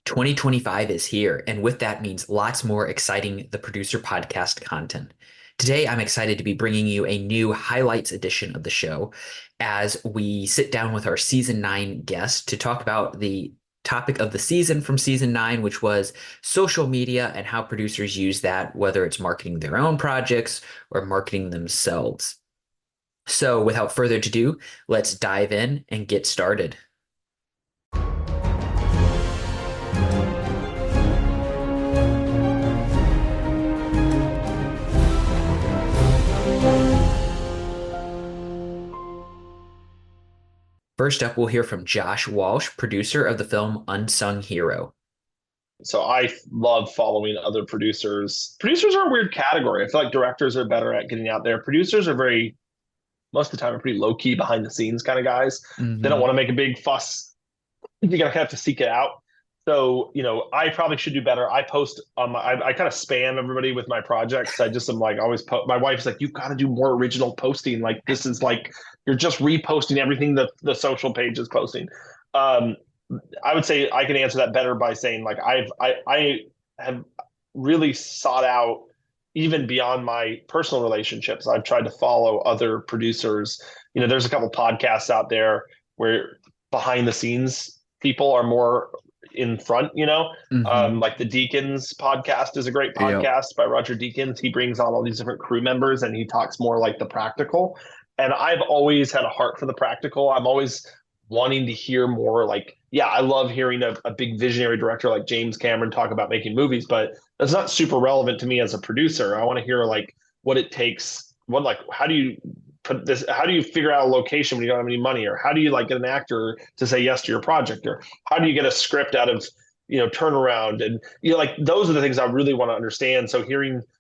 2025 is here, and with that means lots more exciting The Producer Podcast content. Today, I'm excited to be bringing you a new highlights edition of the show as we sit down with our season 9 guest to talk about the topic of the season from season 9, which was social media and how producers use that, whether it's marketing their own projects or marketing themselves. So, without further ado, let's dive in and get started. First up, we'll hear from Josh Walsh, producer of the film Unsung Hero. So I love following other producers. Producers are a weird category. I feel like directors are better at getting out there. Producers are most of the time, are pretty low key behind the scenes kind of guys. They don't Hmm. want to make a big fuss. You're gonna have to seek it out. So, I probably should do better. I post I kind of spam everybody with my projects. I just am like always my wife's like, you've got to do more original posting. Like this is like you're just reposting everything that the social page is posting. Um, I would say I can answer that better by saying like I have really sought out even beyond my personal relationships. I've tried to follow other producers. There's a couple podcasts out there where behind the scenes people are more in front, Hmm. like the Deakins podcast is a great Yep. podcast by Roger Deakins. He brings on all these different crew members and he talks more like the practical. And I've always had a heart for the practical. I'm always wanting to hear more like, yeah, I love hearing a big visionary director like James Cameron talk about making movies, but that's not super relevant to me as a producer. I want to hear like what it takes, how do you put this, how do you figure out a location when you don't have any money, or how do you like get an actor to say yes to your project, or how do you get a script out of turnaround, and like those are the things I really want to understand. So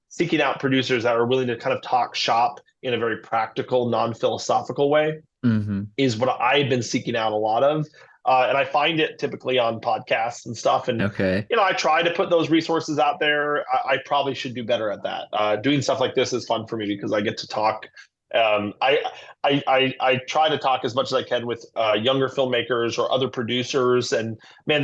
seeking out producers that are willing to kind of talk shop in a very practical, non-philosophical way Hmm. is what I've been seeking out a lot of. And I find it typically on podcasts and stuff. And, Okay. I try to put those resources out there. I probably should do better at that. Doing stuff like this is fun for me because I get to talk. Um, I, I try to talk as much as I can with younger filmmakers or other producers. And man,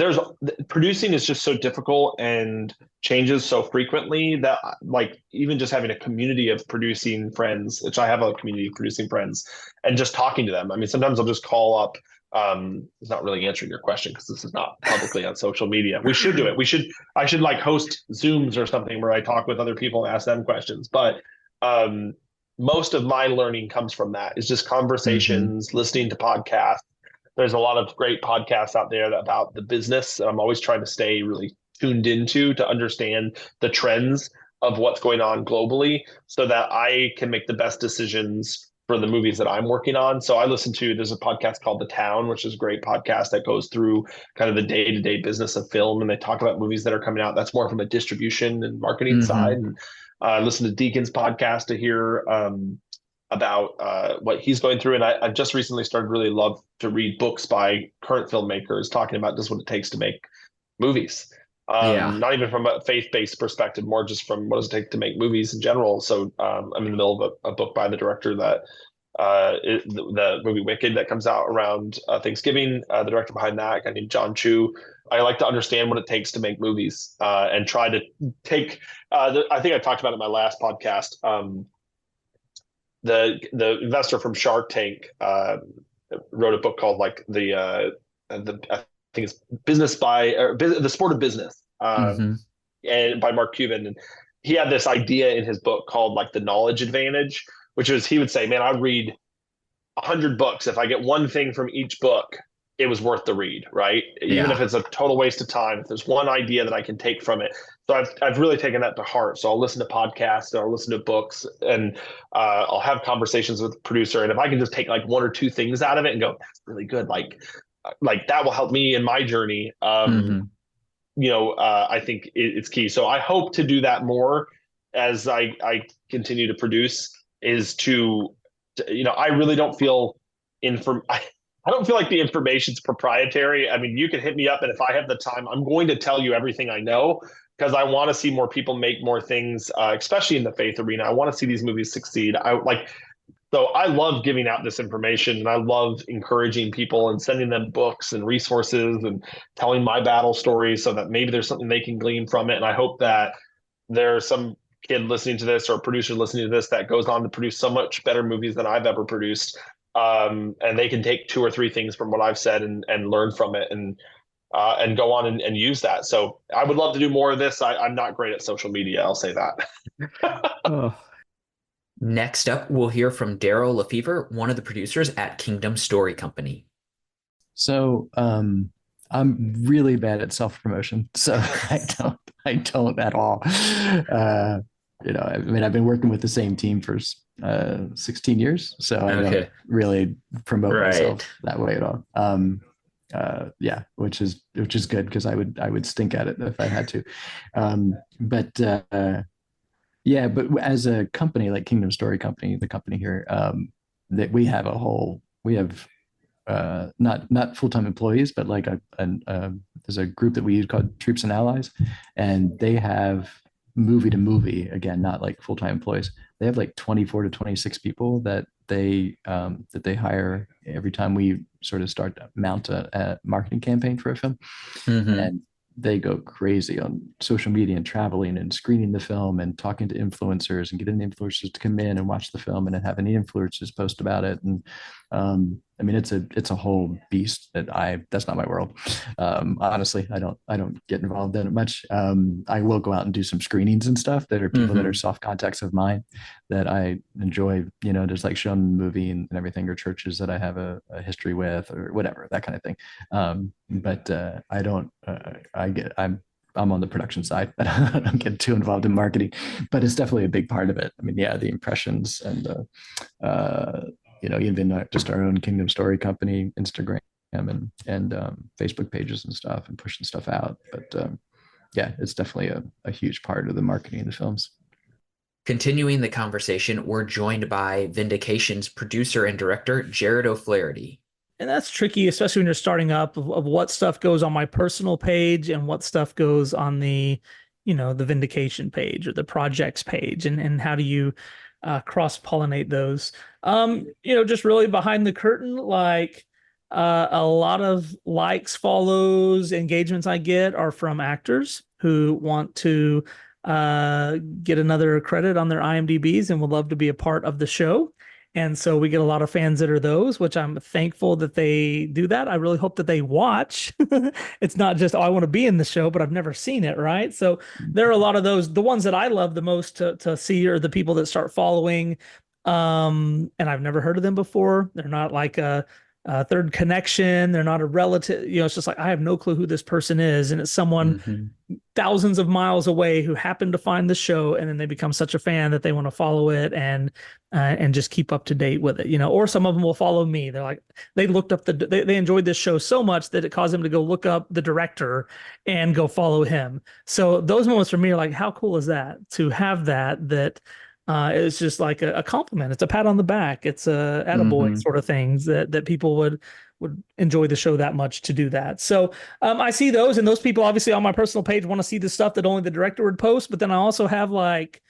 producing is just so difficult and changes so frequently that like even just having a community of producing friends, which I have a community of producing friends, and just talking to them. I mean, sometimes I'll just call up. It's not really answering your question because this is not publicly on social media. We should do it. I should like host Zooms or something where I talk with other people and ask them questions. But um, most of my learning comes from that. It's just Hmm. conversations, listening to podcasts. There's a lot of great podcasts out there about the business. I'm always trying to stay really tuned into to understand the trends of what's going on globally so that I can make the best decisions for the movies that I'm working on. So there's a podcast called The Town, which is a great podcast that goes through kind of the day-to-day business of film. And they talk about movies that are coming out. That's more from a distribution and marketing side. Hmm. And listen to Deacon's podcast to hear about what he's going through. And I've just recently started really love to read books by current filmmakers talking about just what it takes to make movies. Yeah. Not even from a faith-based perspective, more just from what does it take to make movies in general. So I'm in the middle of a book by the director that the movie Wicked that comes out around Thanksgiving. The director behind that, a guy named John Chu. I like to understand what it takes to make movies and try to take. I think I talked about it in my last podcast. The investor from Shark Tank wrote a book called like the I think it's Business by or the Sport of Business, Hmm. and by Mark Cuban. And he had this idea in his book called like the knowledge advantage, which is he would say, man, I'd read 100 books. If I get one thing from each book, it was worth the read, right? Even if Yeah. it's a total waste of time, if there's one idea that I can take from it. So I've really taken that to heart. So I'll listen to podcasts, I'll listen to books, and I'll have conversations with the producer. And if I can just take like one or two things out of it and go, that's really good, like that will help me in my journey. Hmm. I think it's key. So I hope to do that more as I continue to produce. Is to I really don't feel inform. I don't feel like the information's proprietary. I mean, you can hit me up, and if I have the time, I'm going to tell you everything I know because I want to see more people make more things, especially in the faith arena. I want to see these movies succeed. I like So I love giving out this information, and I love encouraging people and sending them books and resources and telling my battle stories so that maybe there's something they can glean from it. And I hope that there's some kid listening to this or producer listening to this that goes on to produce so much better movies than I've ever produced. And they can take two or three things from what I've said and learn from it and go on and use that. So I would love to do more of this. I'm not great at social media. I'll say that. Oh, Next up, we'll hear from Daryl Lefevre, one of the producers at Kingdom Story Company. so I'm really bad at self-promotion, so I don't at all. I mean, I've been working with the same team for 16 years, so I don't really promote myself that way at all. Yeah, which is good because I would stink at it if I had to. Yeah, but as a company like Kingdom Story Company, the company here, that we have not full-time employees, but like there's a group that we use called Troops and Allies, and they have movie to movie, again, not like full-time employees. They have like 24 to 26 people that they hire every time we sort of start to mount a marketing campaign for a film. Mm-hmm. And they go crazy on social media and traveling and screening the film and talking to influencers and getting the influencers to come in and watch the film and then having the influencers post about it. And I mean, it's a whole beast that's not my world. Honestly, I don't get involved in it much. I will go out and do some screenings and stuff that are people that are soft contacts of mine that I enjoy, just like showing the movie and everything, or churches that I have a history with or whatever, that kind of thing. But I don't, I'm on the production side. I don't get too involved in marketing, but it's definitely a big part of it. I mean, yeah, the impressions and even just our own Kingdom Story Company, Instagram and Facebook pages and stuff, and pushing stuff out. But yeah, it's definitely a huge part of the marketing of the films. Continuing the conversation, we're joined by Vindication's producer and director, Jared O'Flaherty. And that's tricky, especially when you're starting up, of what stuff goes on my personal page and what stuff goes on the Vindication page or the projects page, and how do you cross-pollinate those. Just really behind the curtain, like a lot of likes, follows, engagements I get are from actors who want to get another credit on their IMDb's and would love to be a part of the show. And so we get a lot of fans that are those, which I'm thankful that they do that. I really hope that they watch. It's not just, oh, I want to be in the show, but I've never seen it, right? So there are a lot of those. The ones that I love the most to see are the people that start following, and I've never heard of them before. They're not like a third connection. They're not a relative. It's just like, I have no clue who this person is. And it's someone thousands of miles away who happened to find the show, and then they become such a fan that they want to follow it and just keep up to date with it. Or some of them will follow me. They're like, they looked up they enjoyed this show so much that it caused them to go look up the director and go follow him. So those moments for me are like, how cool is that to have that it's just like a compliment. It's a pat on the back. It's a attaboy sort of things that people would enjoy the show that much to do that. So I see those, and those people obviously on my personal page want to see the stuff that only the director would post. But then I also have like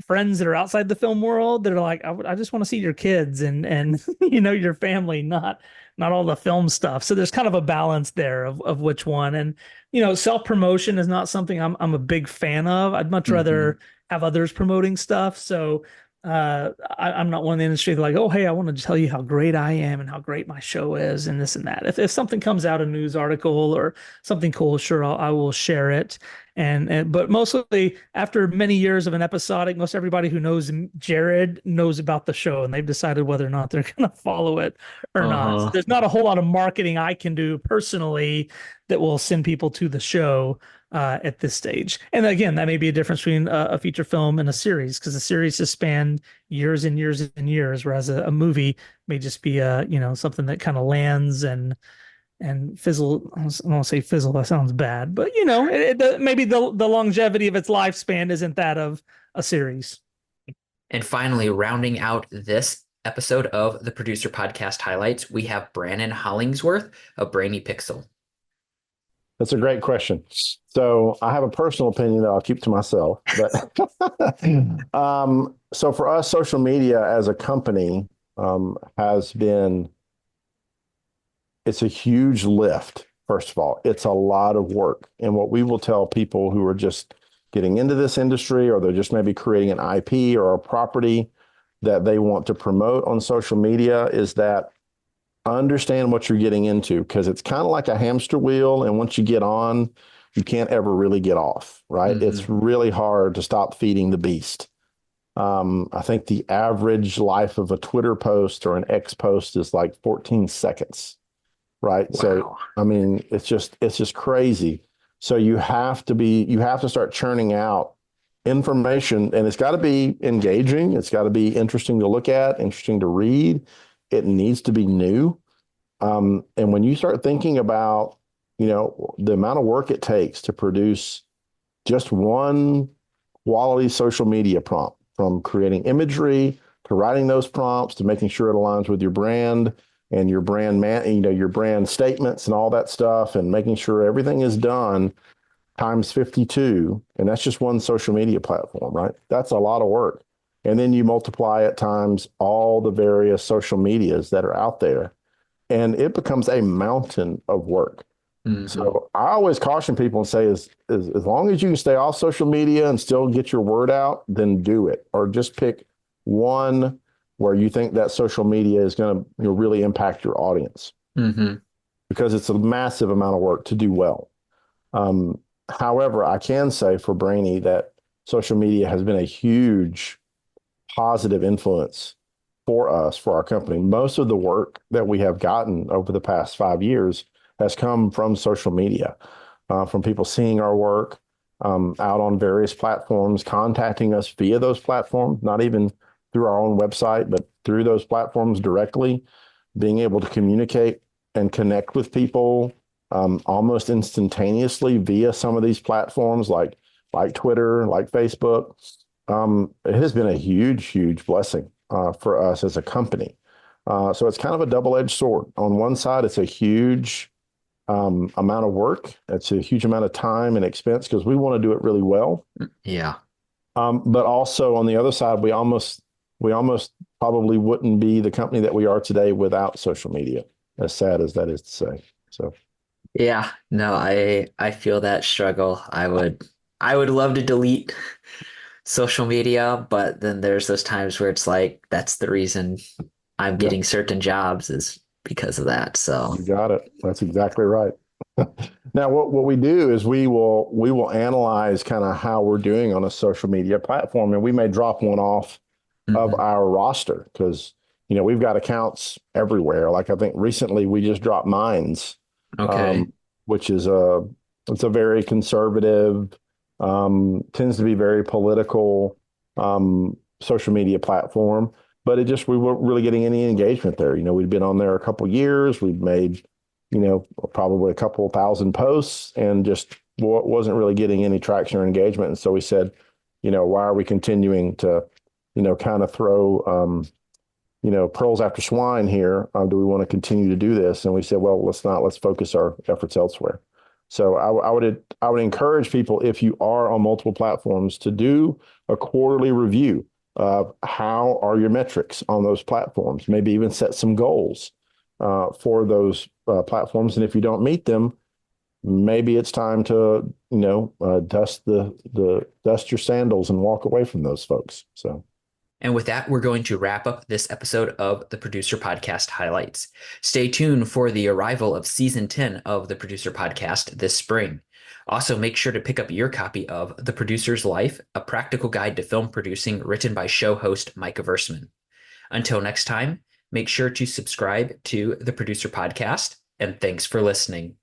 friends that are outside the film world that are like, I just want to see your kids and your family, not all the film stuff. So there's kind of a balance there of which one. And self-promotion is not something I'm a big fan of. I'd much rather have others promoting stuff. So I'm not one in the industry like, oh, hey, I want to tell you how great I am and how great my show is and this and that. If something comes out, a news article or something cool, sure, I will share it. But mostly after many years of an episodic, most everybody who knows Jared knows about the show, and they've decided whether or not they're going to follow it or not. So there's not a whole lot of marketing I can do personally that will send people to the show at this stage. And again, that may be a difference between a feature film and a series, because a series has spanned years and years and years, whereas a movie may just be something that kind of lands and fizzle. I don't want to say fizzle, that sounds bad, but maybe the longevity of its lifespan isn't that of a series. And finally, rounding out this episode of the Producer Podcast Highlights, we have Brannon Hollingsworth of Brainy Pixel. That's a great question. So I have a personal opinion that I'll keep to myself. But so for us, social media as a company has been, it's a huge lift. First of all, it's a lot of work. And what we will tell people who are just getting into this industry, or they're just maybe creating an IP or a property that they want to promote on social media, is that understand what you're getting into, because it's kind of like a hamster wheel. And once you get on, you can't ever really get off, right? Mm-hmm. It's really hard to stop feeding the beast. I think the average life of a Twitter post or an X post is like 14 seconds, right? Wow. So, I mean, it's just crazy. So you have to start churning out information, and it's got to be engaging. It's got to be interesting to look at, interesting to read. It needs to be new. And when you start thinking about, the amount of work it takes to produce just one quality social media prompt, from creating imagery to writing those prompts to making sure it aligns with your brand and your brand your brand statements and all that stuff, and making sure everything is done times 52. And that's just one social media platform, right? That's a lot of work. And then you multiply it times all the various social medias that are out there, and it becomes a mountain of work. Mm-hmm. So I always caution people and say, as long as you can stay off social media and still get your word out, then do it. Or just pick one where you think that social media is going to really impact your audience, Mm-hmm. because it's a massive amount of work to do well. However, I can say for Brainy that social media has been a huge positive influence for us, for our company. Most of the work that we have gotten over the past 5 years has come from social media, from people seeing our work out on various platforms, contacting us via those platforms, not even through our own website, but through those platforms directly, being able to communicate and connect with people almost instantaneously via some of these platforms like Twitter, like Facebook. It has been a huge blessing for us as a company. So it's kind of a double-edged sword. On one side, it's a huge amount of work. It's a huge amount of time and expense, because we want to do it really well. Yeah. But also on the other side, we almost probably wouldn't be the company that we are today without social media, as sad as that is to say. So Yeah, no, I feel that struggle. I would love to delete social media, but then there's those times where it's like that's the reason I'm getting certain jobs is because of that. So you got it. That's exactly right. Now, what we do is we will analyze kind of how we're doing on a social media platform, and we may drop one off of our roster, because we've got accounts everywhere. Like I think recently we just dropped Minds, okay. which is it's a very conservative, tends to be very political social media platform. But we weren't really getting any engagement there. We'd been on there a couple of years. We'd made, probably a couple thousand posts, and just wasn't really getting any traction or engagement. And so we said, why are we continuing to, kind of throw, pearls after swine here? Do we want to continue to do this? And we said, well, let's focus our efforts elsewhere. So I would encourage people, if you are on multiple platforms, to do a quarterly review of how are your metrics on those platforms. Maybe even set some goals for those platforms. And if you don't meet them, maybe it's time to dust your sandals and walk away from those folks. So. And with that, we're going to wrap up this episode of the Producer Podcast Highlights. Stay tuned for the arrival of Season 10 of the Producer Podcast this spring. Also, make sure to pick up your copy of The Producer's Life, a practical guide to film producing written by show host Micah Versman. Until next time, make sure to subscribe to the Producer Podcast, and thanks for listening.